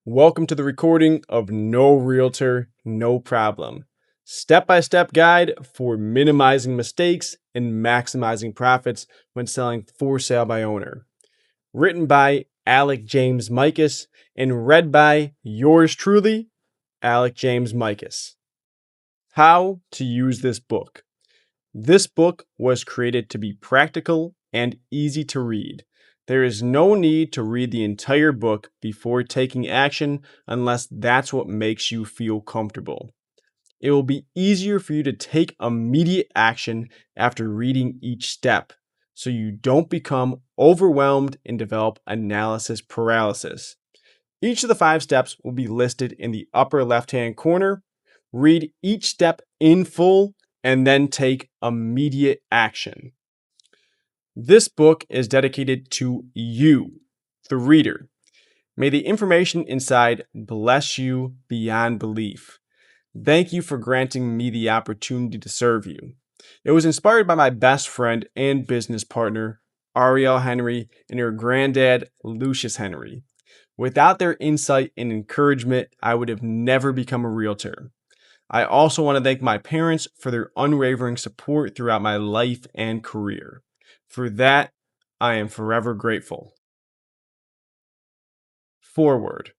Welcome to the recording of No Realtor, No Problem. Step-by-step guide for minimizing mistakes and maximizing profits when selling for sale by owner. Written by Alec James Micus and read by yours truly, Alec James Micus. How to use this book. This book was created to be practical and easy to read. There is no need to read the entire book before taking action unless that's what makes you feel comfortable. It will be easier for you to take immediate action after reading each step, so you don't become overwhelmed and develop analysis paralysis. Each of the 5 steps will be listed in the upper left-hand corner. Read each step in full and then take immediate action. This book is dedicated to you, the reader. May the information inside bless you beyond belief. Thank you for granting me the opportunity to serve you. It was inspired by my best friend and business partner, Ariel Henry, and her granddad, Lucius Henry. Without their insight and encouragement, I would have never become a realtor. I also want to thank my parents for their unwavering support throughout my life and career. For that, I am forever grateful. Forward.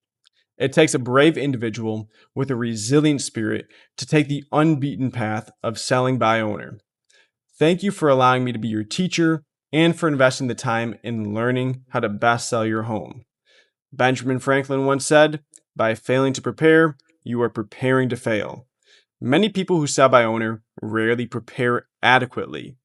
It takes a brave individual with a resilient spirit to take the unbeaten path of selling by owner. Thank you for allowing me to be your teacher and for investing the time in learning how to best sell your home. Benjamin Franklin once said, "By failing to prepare, you are preparing to fail." Many people who sell by owner rarely prepare adequately.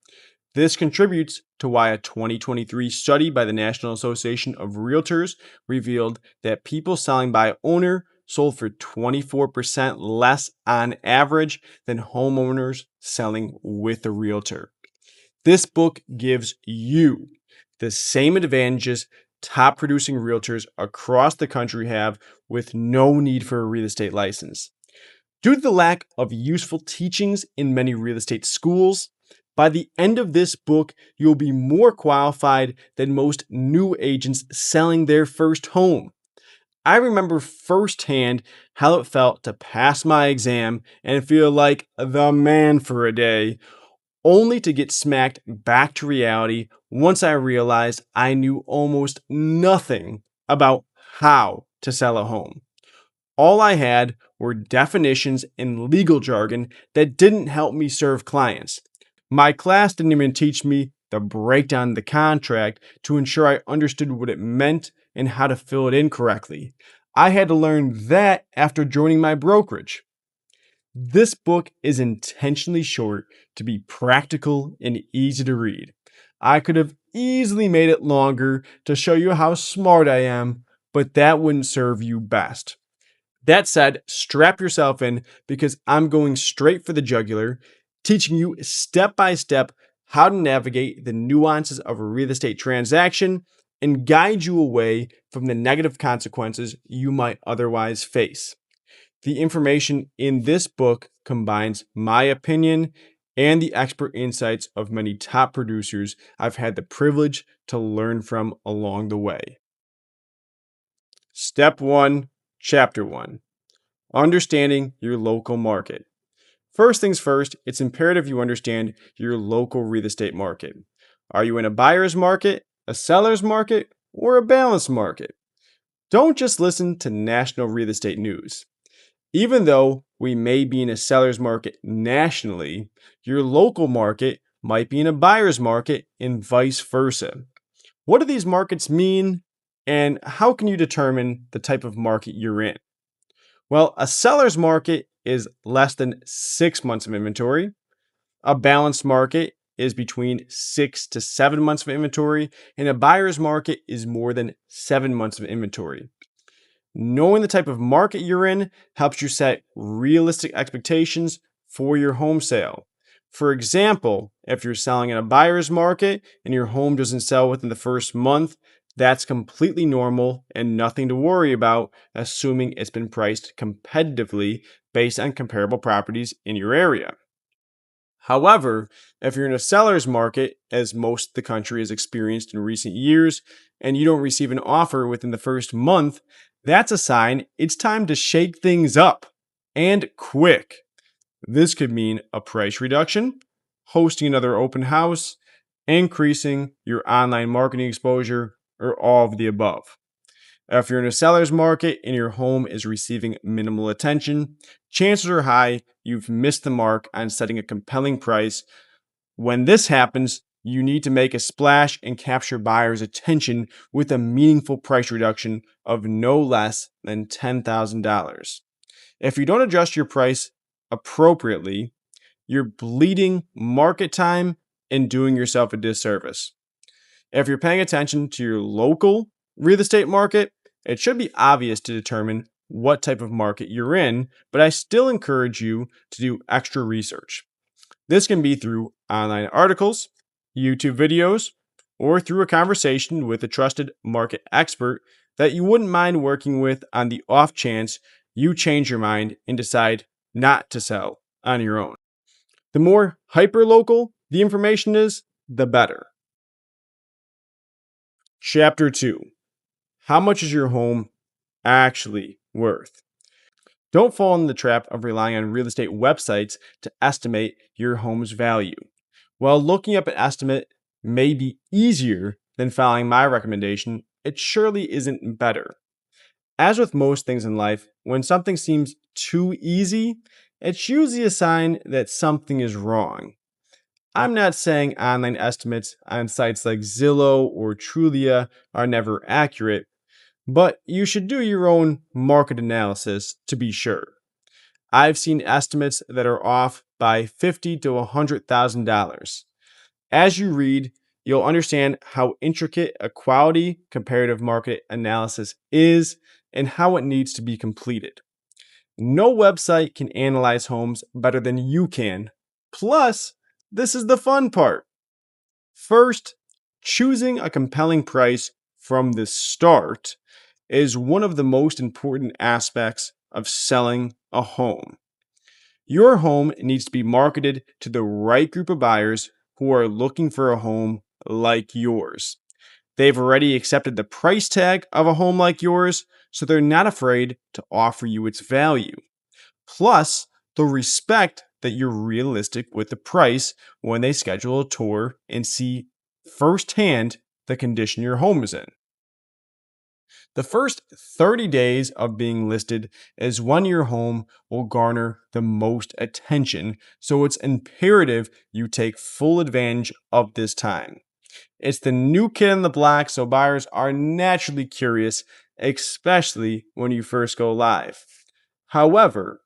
This contributes to why a 2023 study by the National Association of Realtors revealed that people selling by owner sold for 24% less on average than homeowners selling with a realtor. This book gives you the same advantages top producing realtors across the country have with no need for a real estate license. Due to the lack of useful teachings in many real estate schools, by the end of this book, you'll be more qualified than most new agents selling their first home. I remember firsthand how it felt to pass my exam and feel like the man for a day, only to get smacked back to reality once I realized I knew almost nothing about how to sell a home. All I had were definitions and legal jargon that didn't help me serve clients. My class didn't even teach me the breakdown of the contract to ensure I understood what it meant and how to fill it in correctly. I had to learn that after joining my brokerage. This book is intentionally short to be practical and easy to read. I could have easily made it longer to show you how smart I am, but that wouldn't serve you best. That said, strap yourself in because I'm going straight for the jugular, teaching you step by step how to navigate the nuances of a real estate transaction and guide you away from the negative consequences you might otherwise face. The information in this book combines my opinion and the expert insights of many top producers I've had the privilege to learn from along the way. Step 1, Chapter 1. Understanding your local market. First things first, it's imperative you understand your local real estate market. Are you in a buyer's market, a seller's market, or a balanced market? Don't just listen to national real estate news. Even though we may be in a seller's market nationally, your local market might be in a buyer's market and vice versa. What do these markets mean, and how can you determine the type of market you're in? Well, a seller's market is less than 6 months of inventory. A balanced market is between 6 to 7 months of inventory, and a buyer's market is more than 7 months of inventory. Knowing the type of market you're in helps you set realistic expectations for your home sale. For example, if you're selling in a buyer's market and your home doesn't sell within the first month, that's completely normal and nothing to worry about, assuming it's been priced competitively based on comparable properties in your area. However, if you're in a seller's market, as most of the country has experienced in recent years, and you don't receive an offer within the first month, That's a sign it's time to shake things up, and quick. This could mean a price reduction, hosting another open house, increasing your online marketing exposure, or all of the above. If you're in a seller's market and your home is receiving minimal attention, chances are high you've missed the mark on setting a compelling price. When this happens, you need to make a splash and capture buyers' attention with a meaningful price reduction of no less than $10,000. If you don't adjust your price appropriately, you're bleeding market time and doing yourself a disservice. If you're paying attention to your local real estate market, it should be obvious to determine what type of market you're in, but I still encourage you to do extra research. This can be through online articles, YouTube videos, or through a conversation with a trusted market expert that you wouldn't mind working with on the off chance you change your mind and decide not to sell on your own. The more hyper-local the information is, the better. Chapter 2. How much is your home actually worth? Don't fall in the trap of relying on real estate websites to estimate your home's value. While looking up an estimate may be easier than following my recommendation, it surely isn't better. As with most things in life, when something seems too easy, it's usually a sign that something is wrong. I'm not saying online estimates on sites like Zillow or Trulia are never accurate, but you should do your own market analysis to be sure. I've seen estimates that are off by $50,000 to $100,000. As you read, you'll understand how intricate a quality comparative market analysis is and how it needs to be completed. No website can analyze homes better than you can. Plus, this is the fun part. First, choosing a compelling price from the start is one of the most important aspects of selling a home. Your home needs to be marketed to the right group of buyers who are looking for a home like yours. They've already accepted the price tag of a home like yours, so they're not afraid to offer you its value. Plus, they'll respect that you're realistic with the price when they schedule a tour and see firsthand the condition your home is in. The first 30 days of being listed is when your home will garner the most attention, so it's imperative you take full advantage of this time. It's the new kid on the block, so buyers are naturally curious, especially when you first go live. However,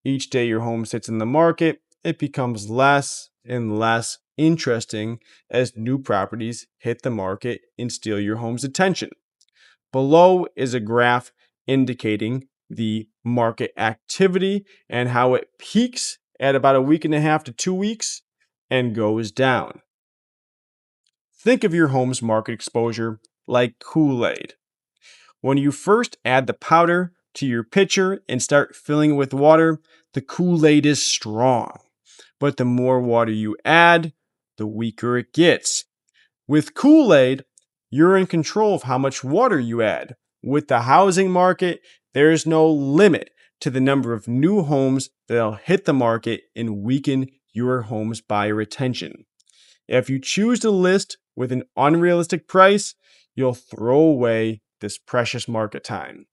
each day your home sits in the market, it becomes less and less interesting as new properties hit the market and steal your home's attention. Below is a graph indicating the market activity and how it peaks at about a week and a half to 2 weeks and goes down. Think of your home's market exposure like Kool-Aid. When you first add the powder to your pitcher and start filling it with water, the Kool-Aid is strong. But the more water you add, the weaker it gets. With Kool-Aid, you're in control of how much water you add. With the housing market, there is no limit to the number of new homes that'll hit the market and weaken your home's buyer attention. If you choose to list with an unrealistic price, you'll throw away this precious market time.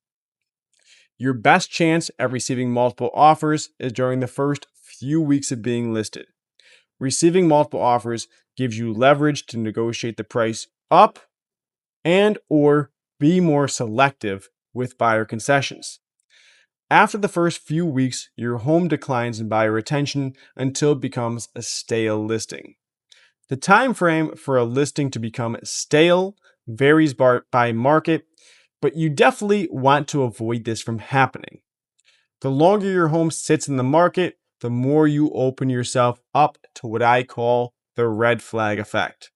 Your best chance at receiving multiple offers is during the first few weeks of being listed. Receiving multiple offers gives you leverage to negotiate the price up and or be more selective with buyer concessions. After the first few weeks, your home declines in buyer attention until it becomes a stale listing. The time frame for a listing to become stale varies by market, but you definitely want to avoid this from happening. The longer your home sits in the market, the more you open yourself up to what I call the red flag effect.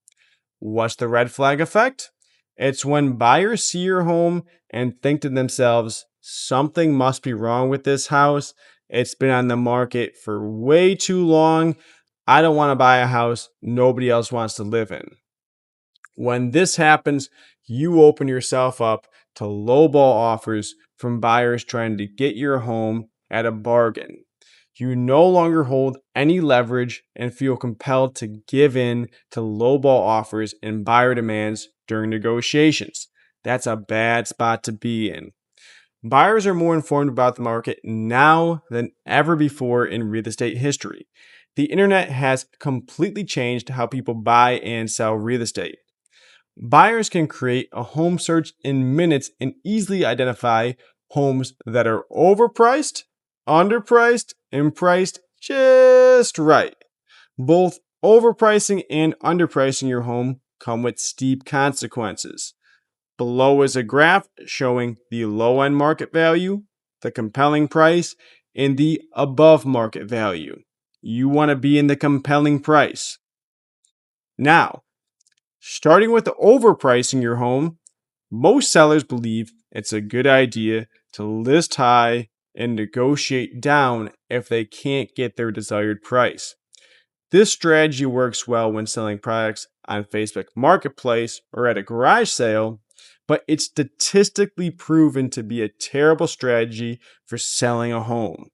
What's the red flag effect? It's when buyers see your home and think to themselves, something must be wrong with this house. It's been on the market for way too long. I don't want to buy a house nobody else wants to live in. When this happens, you open yourself up to lowball offers from buyers trying to get your home at a bargain. You no longer hold any leverage and feel compelled to give in to lowball offers and buyer demands during negotiations. That's a bad spot to be in. Buyers are more informed about the market now than ever before in real estate history. The internet has completely changed how people buy and sell real estate. Buyers can create a home search in minutes and easily identify homes that are overpriced, underpriced, and priced just right. Both overpricing and underpricing your home come with steep consequences. Below is a graph showing the low end market value, the compelling price, and the above market value. You want to be in the compelling price. Now, starting with the overpricing your home, most sellers believe it's a good idea to list high and negotiate down if they can't get their desired price. This strategy works well when selling products on Facebook Marketplace or at a garage sale, but it's statistically proven to be a terrible strategy for selling a home.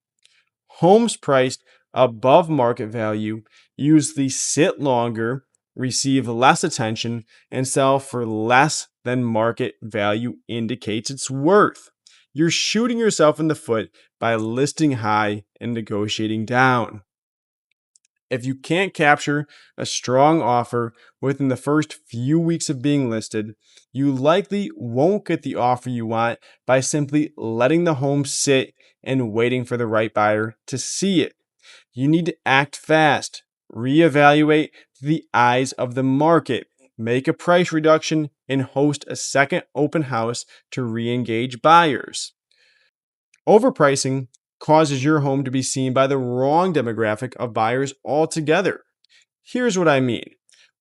Homes priced above market value usually sit longer, receive less attention, and sell for less than market value indicates it's worth. You're shooting yourself in the foot by listing high and negotiating down. If you can't capture a strong offer within the first few weeks of being listed, you likely won't get the offer you want by simply letting the home sit and waiting for the right buyer to see it. You need to act fast, reevaluate the eyes of the market, make a price reduction, and host a second open house to re engage buyers. Overpricing causes your home to be seen by the wrong demographic of buyers altogether. Here's what I mean.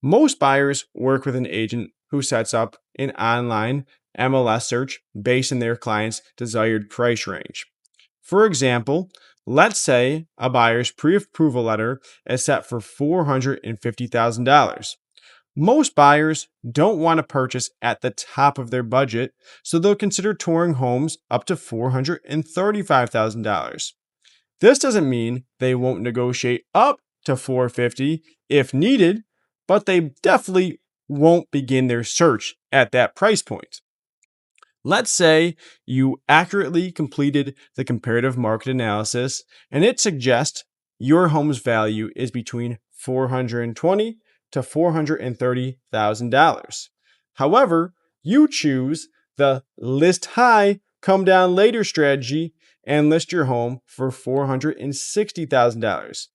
Most buyers work with an agent who sets up an online MLS search based on their client's desired price range. For example, let's say a buyer's pre-approval letter is set for $450,000. Most buyers don't want to purchase at the top of their budget, so they'll consider touring homes up to $435,000. This doesn't mean they won't negotiate up to $450,000 if needed, but they definitely won't begin their search at that price point. Let's say you accurately completed the comparative market analysis and it suggests your home's value is between $420,000 to $430,000. However, you choose the list high, come down later strategy and list your home for $460,000.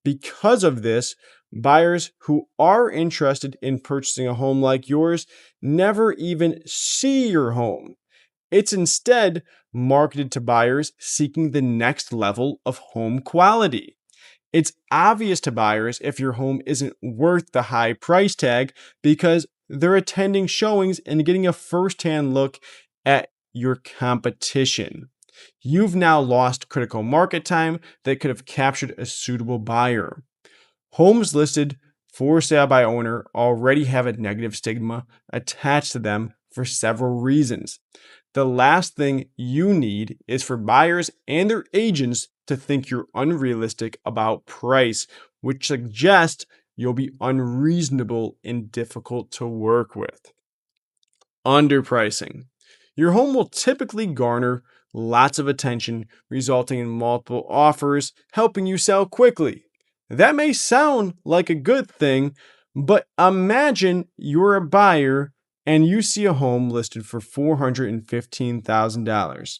Because of this, buyers who are interested in purchasing a home like yours never even see your home. It's instead marketed to buyers seeking the next level of home quality. It's obvious to buyers if your home isn't worth the high price tag because they're attending showings and getting a first-hand look at your competition. You've now lost critical market time that could have captured a suitable buyer. Homes listed for sale by owner already have a negative stigma attached to them for several reasons. The last thing you need is for buyers and their agents to think you're unrealistic about price, which suggests you'll be unreasonable and difficult to work with. Underpricing. Your home will typically garner lots of attention, resulting in multiple offers, helping you sell quickly. That may sound like a good thing, but imagine you're a buyer and you see a home listed for $415,000.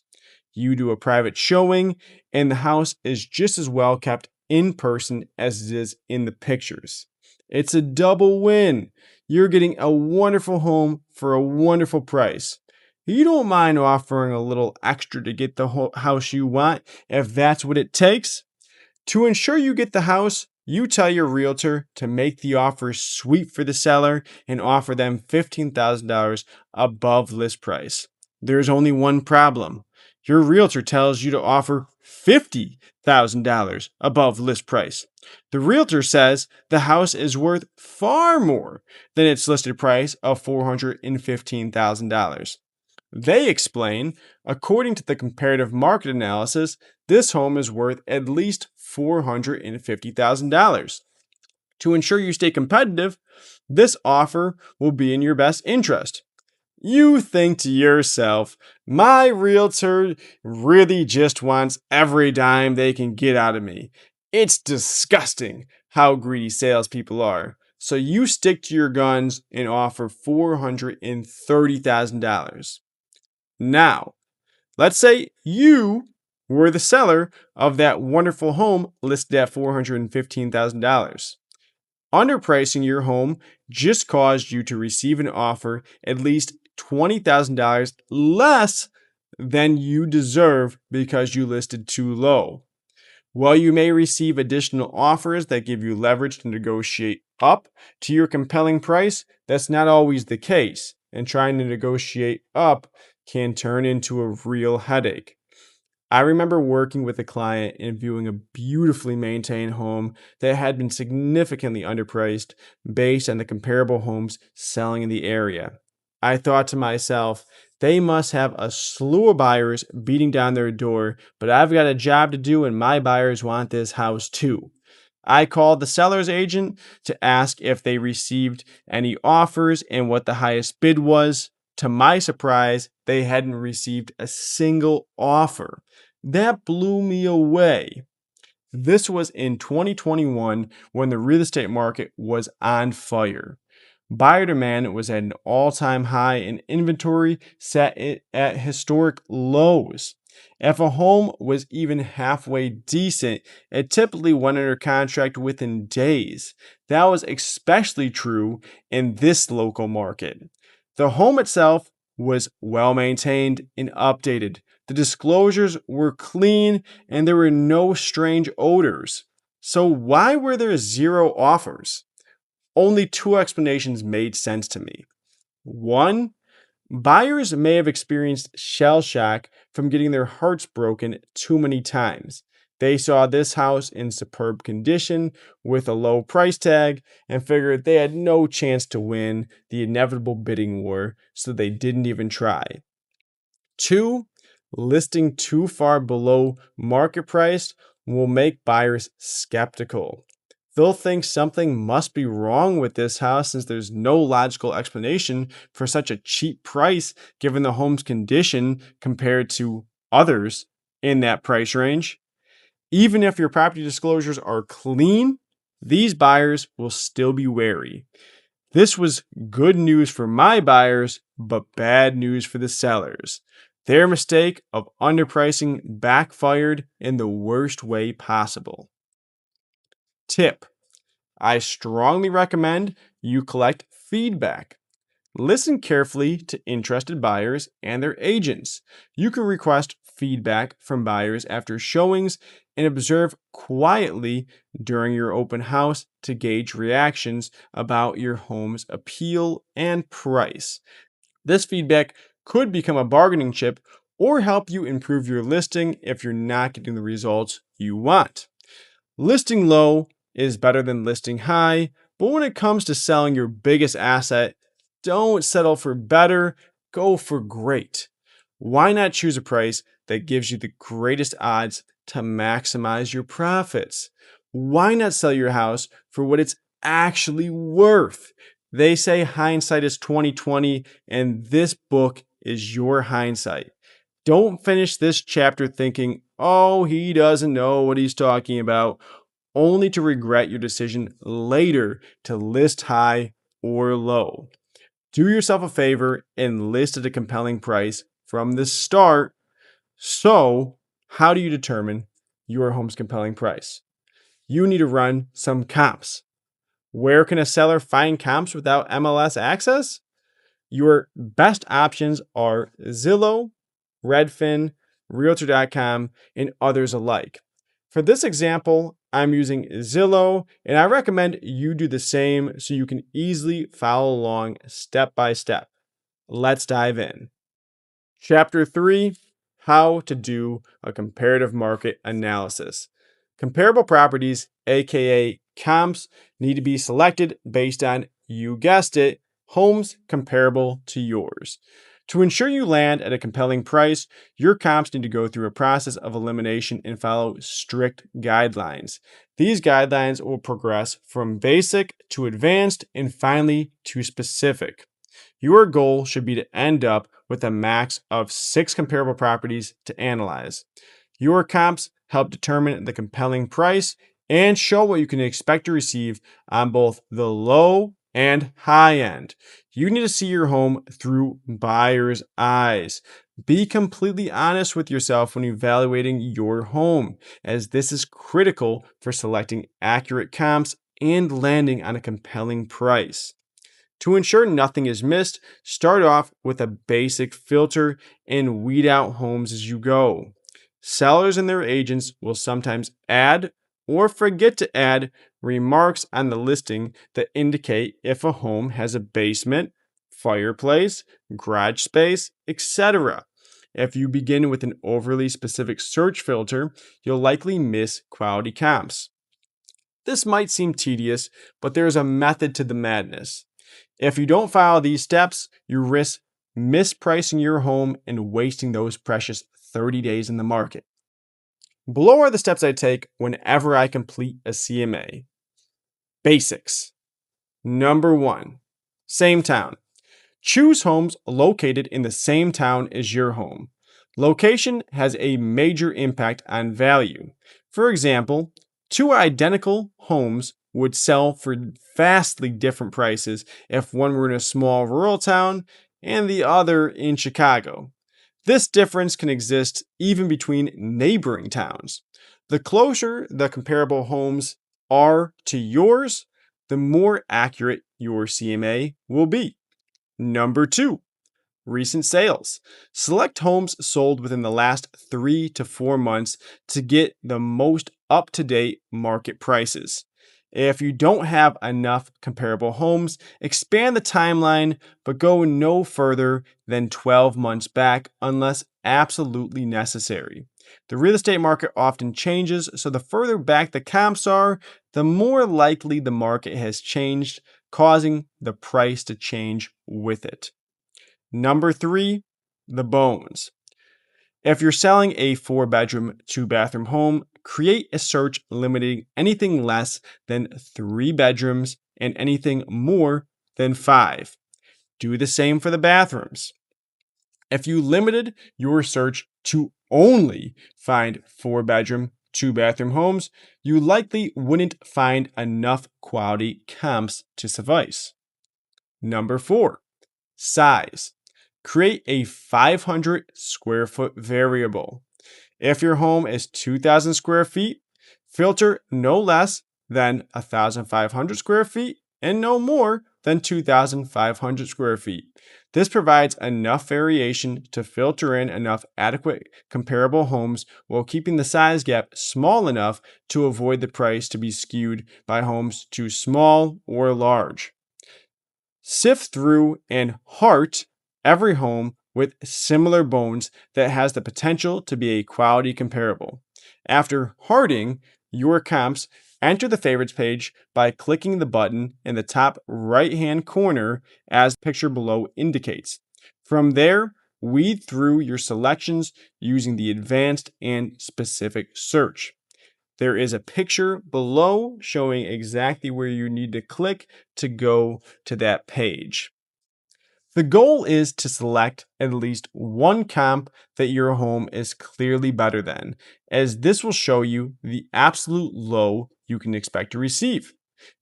You do a private showing, and the house is just as well kept in person as it is in the pictures. It's a double win. You're getting a wonderful home for a wonderful price. You don't mind offering a little extra to get the house you want if that's what it takes. To ensure you get the house, you tell your realtor to make the offer sweet for the seller and offer them $15,000 above list price. There's only one problem. Your realtor tells you to offer $50,000 above list price. The realtor says the house is worth far more than its listed price of $415,000. They explain, according to the comparative market analysis, this home is worth at least $450,000. To ensure you stay competitive, this offer will be in your best interest. You think to yourself, my realtor really just wants every dime they can get out of me. It's disgusting how greedy salespeople are. So you stick to your guns and offer $430,000. Now, let's say you were the seller of that wonderful home listed at $415,000. Underpricing your home just caused you to receive an offer at least $20,000 less than you deserve because you listed too low. While you may receive additional offers that give you leverage to negotiate up to your compelling price, that's not always the case, and trying to negotiate up can turn into a real headache. I remember working with a client and viewing a beautifully maintained home that had been significantly underpriced based on the comparable homes selling in the area. I thought to myself, they must have a slew of buyers beating down their door, but I've got a job to do and my buyers want this house too. I called the seller's agent to ask if they received any offers and what the highest bid was. To my surprise, they hadn't received a single offer. That blew me away. This was in 2021 when the real estate market was on fire. Buyer demand was at an all-time high and inventory sat at historic lows. If a home was even halfway decent, it typically went under contract within days. That was especially true in this local market. The home itself was well maintained and updated. The disclosures were clean and there were no strange odors. So why were there zero offers? Only two explanations made sense to me. One, buyers may have experienced shell shock from getting their hearts broken too many times. They saw this house in superb condition with a low price tag and figured they had no chance to win the inevitable bidding war, so they didn't even try. Two, listing too far below market price will make buyers skeptical. They'll think something must be wrong with this house since there's no logical explanation for such a cheap price given the home's condition compared to others in that price range. Even if your property disclosures are clean, these buyers will still be wary. This was good news for my buyers, but bad news for the sellers. Their mistake of underpricing backfired in the worst way possible. Tip: I strongly recommend you collect feedback. Listen carefully to interested buyers and their agents. You can request feedback from buyers after showings and observe quietly during your open house to gauge reactions about your home's appeal and price. This feedback could become a bargaining chip or help you improve your listing if you're not getting the results you want. Listing low is better than listing high, but when it comes to selling your biggest asset, don't settle for better, go for great. Why not choose a price that gives you the greatest odds to maximize your profits? Why not sell your house for what it's actually worth? They say hindsight is 20/20, and this book is your hindsight. Don't finish this chapter thinking, "Oh, he doesn't know what he's talking about," only to regret your decision later to list high or low. Do yourself a favor and list at a compelling price from the start. So, how do you determine your home's compelling price? You need to run some comps. Where can a seller find comps without MLS access? Your best options are Zillow, Redfin, Realtor.com, and others alike. For this example, I'm using Zillow, and I recommend you do the same so you can easily follow along step by step. Let's dive in. Chapter 3: How to do a comparative market analysis. Comparable properties, aka comps, need to be selected based on, you guessed it, homes comparable to yours. To ensure you land at a compelling price, your comps need to go through a process of elimination and follow strict guidelines. These guidelines will progress from basic to advanced and finally to specific. Your goal should be to end up with a max of 6 comparable properties to analyze. Your comps help determine the compelling price and show what you can expect to receive on both the low and high end. You need to see your home through buyer's eyes. Be completely honest with yourself when evaluating your home, as this is critical for selecting accurate comps and landing on a compelling price. To ensure nothing is missed, start off with a basic filter and weed out homes as you go. Sellers and their agents will sometimes add or forget to add remarks on the listing that indicate if a home has a basement, fireplace, garage space, etc. If you begin with an overly specific search filter, you'll likely miss quality comps. This might seem tedious, but there is a method to the madness. If you don't follow these steps, you risk mispricing your home and wasting those precious 30 days in the market. Below are the steps I take whenever I complete a CMA. Basics. Number 1, same town. Choose homes located in the same town as your home. Location has a major impact on value. For example, two identical homes would sell for vastly different prices if one were in a small rural town and the other in Chicago. This difference can exist even between neighboring towns. The closer the comparable homes are to yours, the more accurate your CMA will be. Number 2, recent sales. Select homes sold within the last 3 to 4 months to get the most up to date market prices. If you don't have enough comparable homes, expand the timeline, but go no further than 12 months back unless absolutely necessary. The real estate market often changes, so the further back the comps are, the more likely the market has changed, causing the price to change with it. Number 3, the bones. If you're selling a 4-bedroom, 2-bathroom home, create a search limiting anything less than 3 bedrooms and anything more than 5. Do the same for the bathrooms. If you limited your search to only find 4-bedroom, 2-bathroom homes, you likely wouldn't find enough quality comps to suffice. Number 4, size. Create a 500 square foot variable. If your home is 2,000 square feet, filter no less than 1,500 square feet and no more than 2,500 square feet. This provides enough variation to filter in enough adequate comparable homes while keeping the size gap small enough to avoid the price to be skewed by homes too small or large. Sift through and heart every home with similar bones that has the potential to be a quality comparable. After hearting your comps, enter the favorites page by clicking the button in the top right-hand corner as the picture below indicates. From there, weed through your selections using the advanced and specific search. There is a picture below showing exactly where you need to click to go to that page. The goal is to select at least one comp that your home is clearly better than, as this will show you the absolute low you can expect to receive.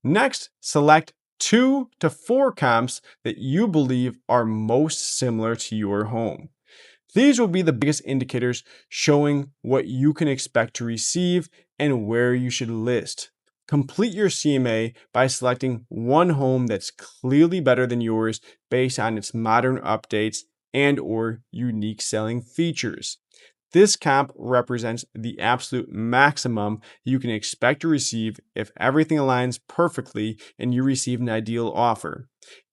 Next, select 2 to 4 comps that you believe are most similar to your home. These will be the biggest indicators showing what you can expect to receive and where you should list. Complete your CMA by selecting one home that's clearly better than yours based on its modern updates and or unique selling features. This comp represents the absolute maximum you can expect to receive if everything aligns perfectly and you receive an ideal offer.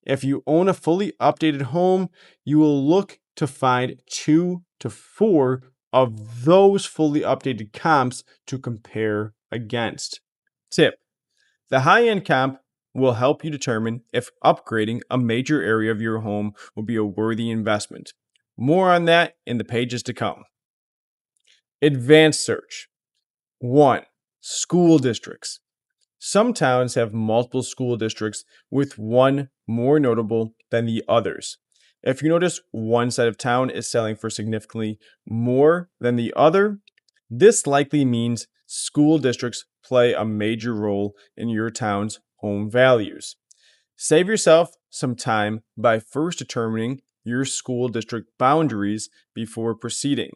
If you own a fully updated home, you will look to find 2 to 4 of those fully updated comps to compare against. Tip: the high end comp will help you determine if upgrading a major area of your home will be a worthy investment. More on that in the pages to come. Advanced search. 1. School districts. Some towns have multiple school districts, with one more notable than the others. If you notice one side of town is selling for significantly more than the other, this likely means school districts play a major role in your town's home values. Save yourself some time by first determining your school district boundaries before proceeding.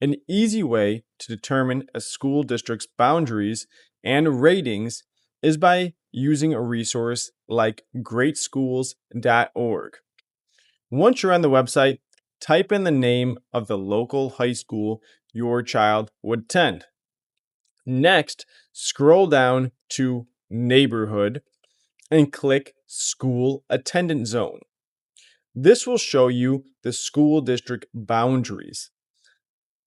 An easy way to determine a school district's boundaries and ratings is by using a resource like greatschools.org. Once you're on the website, type in the name of the local high school your child would attend. Next, scroll down to Neighborhood and click School Attendance Zone. This will show you the school district boundaries.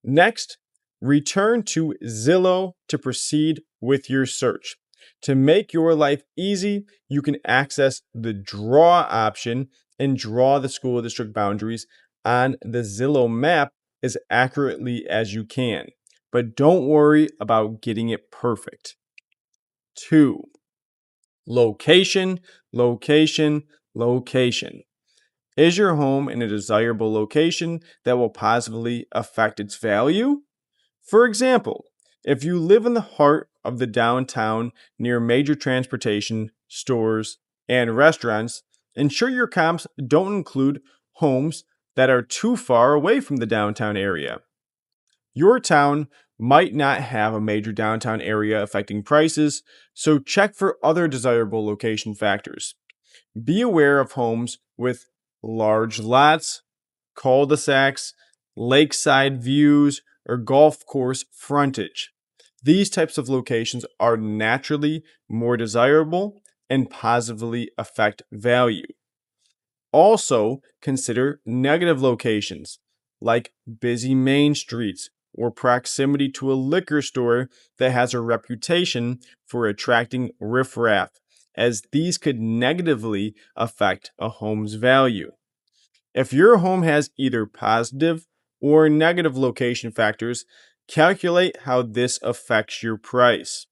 Next, return to Zillow to proceed with your search. To make your life easy, you can access the draw option and draw the school district boundaries on the Zillow map as accurately as you can. But don't worry about getting it perfect. 2. Location, location, location. Is your home in a desirable location that will positively affect its value? For example, if you live in the heart of the downtown near major transportation, stores, and restaurants, ensure your comps don't include homes that are too far away from the downtown area. Your town might not have a major downtown area affecting prices, so check for other desirable location factors. Be aware of homes with large lots, cul-de-sacs, lakeside views, or golf course frontage. These types of locations are naturally more desirable and positively affect value. Also, consider negative locations like busy main streets or proximity to a liquor store that has a reputation for attracting riffraff, as these could negatively affect a home's value. If your home has either positive or negative location factors, calculate how this affects your price.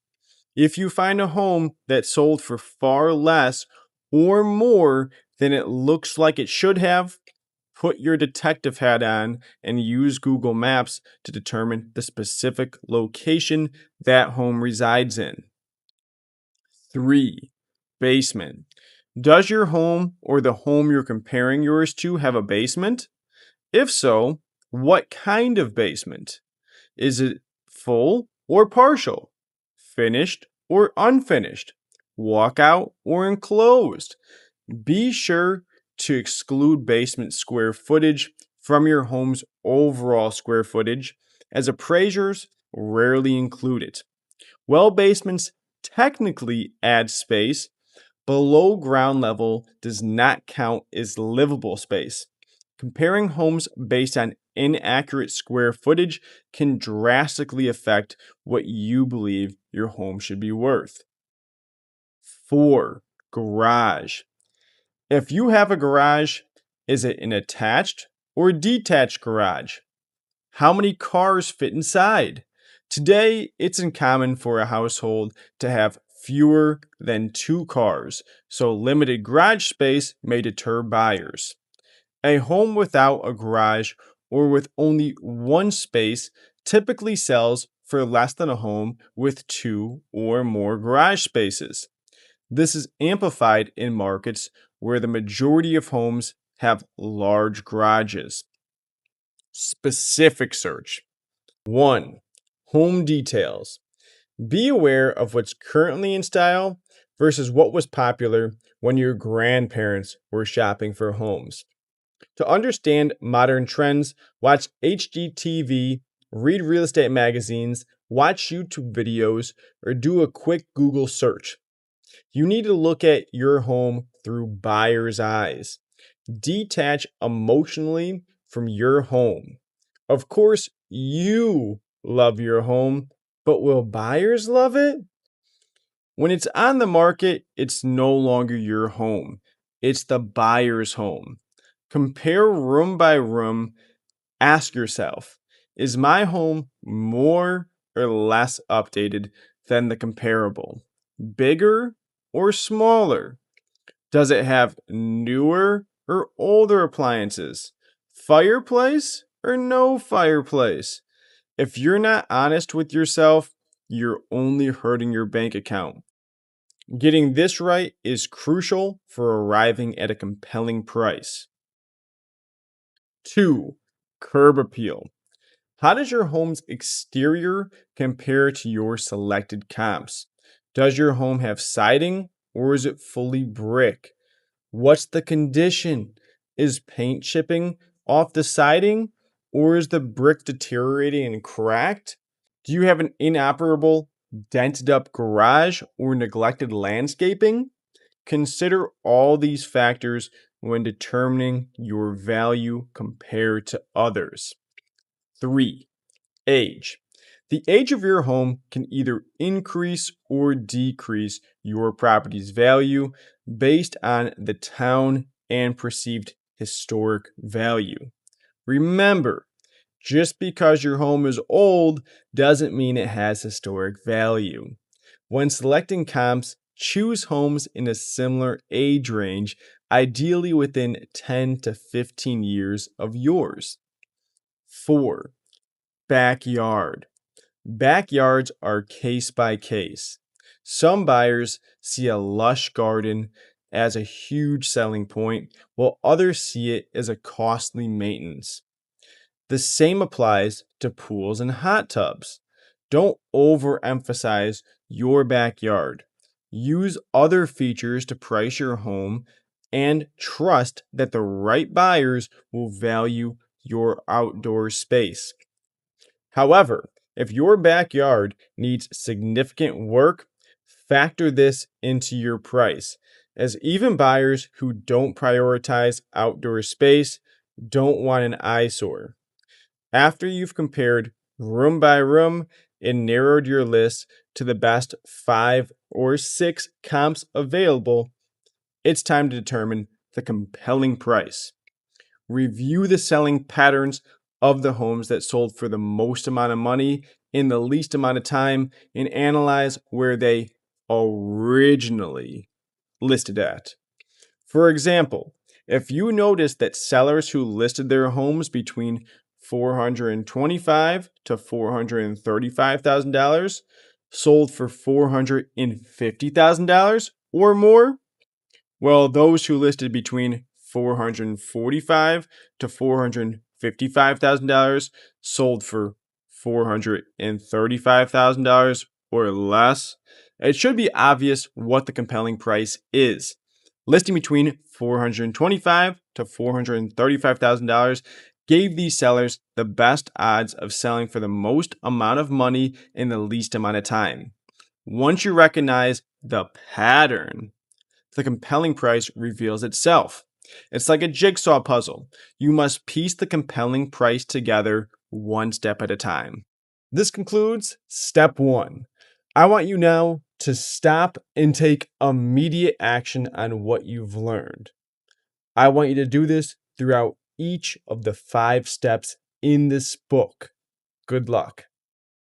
If you find a home that sold for far less or more than it looks like it should have, put your detective hat on and use Google Maps to determine the specific location that home resides in. 3. Basement. Does your home or the home you're comparing yours to have a basement? If so, what kind of basement? Is it full or partial? Finished or unfinished? Walkout or enclosed? Be sure to exclude basement square footage from your home's overall square footage, as appraisers rarely include it. While basements technically add space, below ground level does not count as livable space. Comparing homes based on inaccurate square footage can drastically affect what you believe your home should be worth. 4. Garage. If you have a garage, is it an attached or detached garage? How many cars fit inside? Today, it's uncommon for a household to have fewer than 2 cars, so limited garage space may deter buyers. A home without a garage or with only one space typically sells for less than a home with 2 or more garage spaces. This is amplified in markets where the majority of homes have large garages. Specific search. 1. Home details. Be aware of what's currently in style versus what was popular when your grandparents were shopping for homes. To understand modern trends, watch HGTV, read real estate magazines, watch YouTube videos, or do a quick Google search. You need to look at your home through buyer's eyes. Detach emotionally from your home. Of course, you love your home, but will buyers love it? When it's on the market, it's no longer your home. It's the buyer's home. Compare room by room. Ask yourself, is my home more or less updated than the comparable? Bigger or smaller? Does it have newer or older appliances? Fireplace or no fireplace? If you're not honest with yourself, you're only hurting your bank account. Getting this right is crucial for arriving at a compelling price. 2. Curb appeal. How does your home's exterior compare to your selected comps? Does your home have siding or is it fully brick? What's the condition? Is paint chipping off the siding or is the brick deteriorating and cracked? Do you have an inoperable, dented up garage or neglected landscaping? Consider all these factors when determining your value compared to others. 3. Age. The age of your home can either increase or decrease your property's value based on the town and perceived historic value. Remember, just because your home is old doesn't mean it has historic value. When selecting comps, choose homes in a similar age range, ideally within 10 to 15 years of yours. 4. Backyard. Backyards are case by case. Some buyers see a lush garden as a huge selling point, while others see it as a costly maintenance. The same applies to pools and hot tubs. Don't overemphasize your backyard. Use other features to price your home and trust that the right buyers will value your outdoor space. However, if your backyard needs significant work, factor this into your price, as even buyers who don't prioritize outdoor space don't want an eyesore. After you've compared room by room and narrowed your list to the best 5 or 6 comps available, it's time to determine the compelling price. Review the selling patterns of the homes that sold for the most amount of money in the least amount of time and analyze where they originally listed at. For example, if you notice that sellers who listed their homes between $425,000 to $435,000 sold for $450,000 or more, well, those who listed between $445,000 to $455,000 sold for $435,000 or less. It should be obvious what the compelling price is. Listing between $425,000 to $435,000 gave these sellers the best odds of selling for the most amount of money in the least amount of time. Once you recognize the pattern, the compelling price reveals itself. It's like a jigsaw puzzle. You must piece the compelling price together one step at a time. This concludes step 1. I want you now to stop and take immediate action on what you've learned. I want you to do this throughout each of the 5 steps in this book. Good luck.